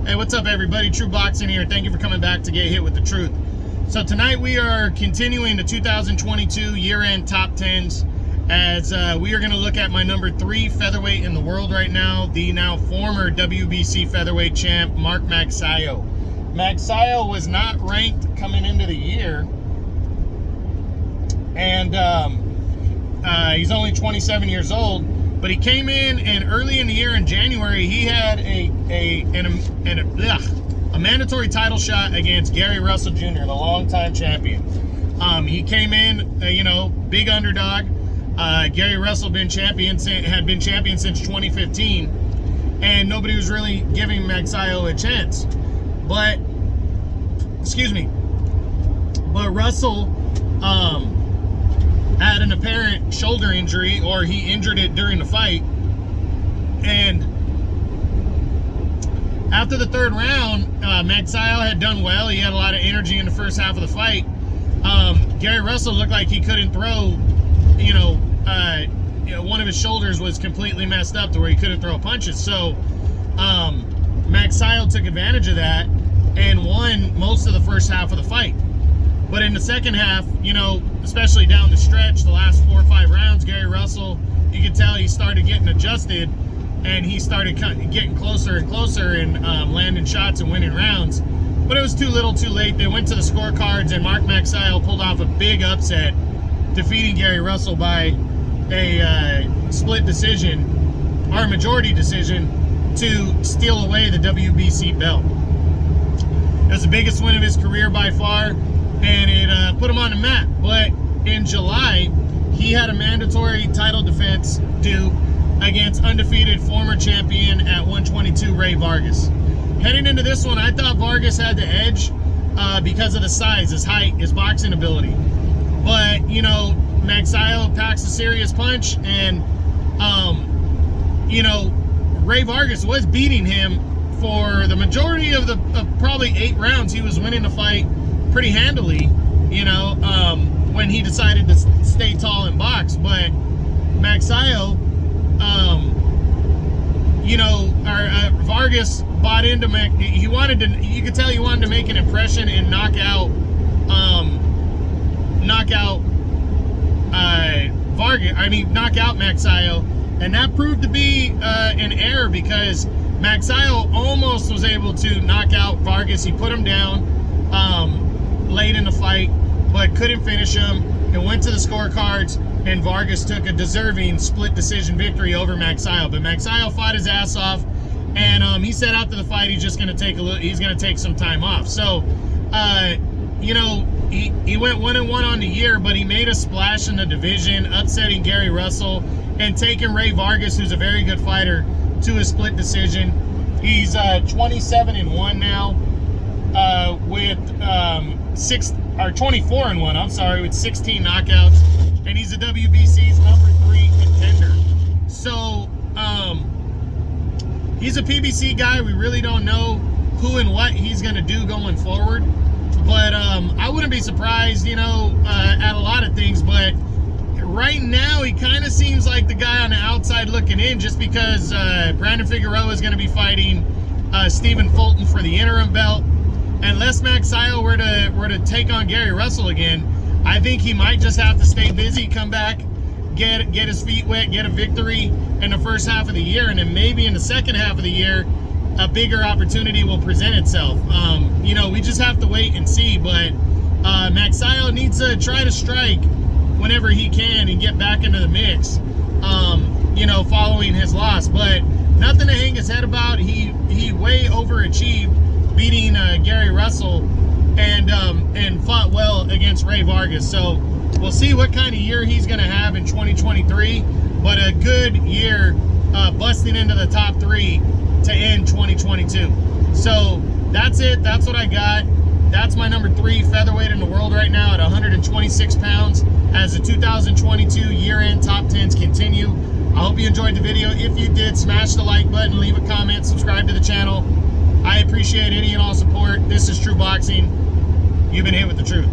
Hey, what's up, everybody? True Boxing here. Thank you for coming back to Get Hit with the Truth. So tonight we are continuing the 2022 year-end top 10s as we are going to look at my number 3 featherweight in the world right now, the now former WBC featherweight champ, Mark Magsayo. Magsayo was not ranked coming into the year, and he's only 27 years old. But he came in, and early in the year in January, he had a mandatory title shot against Gary Russell Jr., the longtime champion. He came in, big underdog. Gary Russell had been champion since 2015, and nobody was really giving Magsayo a chance. But Russell had an apparent shoulder injury, or he injured it during the fight, and after the third round, Magsayo had done well. He had a lot of energy in the first half of the fight. Gary Russell looked like he couldn't throw, one of his shoulders was completely messed up to where he couldn't throw punches. So Magsayo took advantage of that and won most of the first half of the fight. But in the second half, especially down the stretch, the last 4 or 5 rounds, Gary Russell, you could tell he started getting adjusted, and he started getting closer and closer and landing shots and winning rounds. But it was too little too late. They went to the scorecards, and Mark Magsayo pulled off a big upset, defeating Gary Russell by a split decision, or majority decision, to steal away the WBC belt. It was the biggest win of his career by far, and it put him on the map. But in July, he had a mandatory title defense due against undefeated former champion at 122, Rey Vargas. Heading into this one, I thought Vargas had the edge because of the size, his height, his boxing ability. But, Magsayo packs a serious punch, and, Rey Vargas was beating him for the majority of probably 8 rounds. He was winning the fight pretty handily, when he decided to stay tall and box. But Magsayo, Vargas bought into you could tell he wanted to make an impression and knock out Magsayo, and that proved to be an error, because Magsayo almost was able to knock out Vargas. He put him down late in the fight, but couldn't finish him. It went to the scorecards, and Vargas took a deserving split decision victory over Magsayo. But Magsayo fought his ass off, and he said after the fight he's going to take some time off. So he went 1-1 on the year, but he made a splash in the division, upsetting Gary Russell and taking Rey Vargas, who's a very good fighter, to a split decision. He's 27-1 now, with 24-1. I'm sorry, with 16 knockouts, and he's the WBC's number 3 contender. So he's a PBC guy. We really don't know who and what he's going to do going forward, but I wouldn't be surprised, at a lot of things. But right now, he kind of seems like the guy on the outside looking in, just because Brandon Figueroa is going to be fighting Stephen Fulton for the interim belt. Unless Magsayo were to take on Gary Russell again, I think he might just have to stay busy, come back, get his feet wet, get a victory in the first half of the year, and then maybe in the second half of the year, a bigger opportunity will present itself. We just have to wait and see. But Magsayo needs to try to strike whenever he can and get back into the mix, following his loss. But nothing to hang his head about. He way overachieved, beating Gary Russell, and fought well against Rey Vargas. So we'll see what kind of year he's going to have in 2023, but a good year, busting into the top 3 to end 2022. So that's it. That's what I got. That's my number 3 featherweight in the world right now at 126 pounds as the 2022 year-end top 10s continue. I hope you enjoyed the video. If you did, smash the like button, leave a comment, subscribe to the channel. I appreciate any and all support. This is True Boxing. You've been hit with the truth.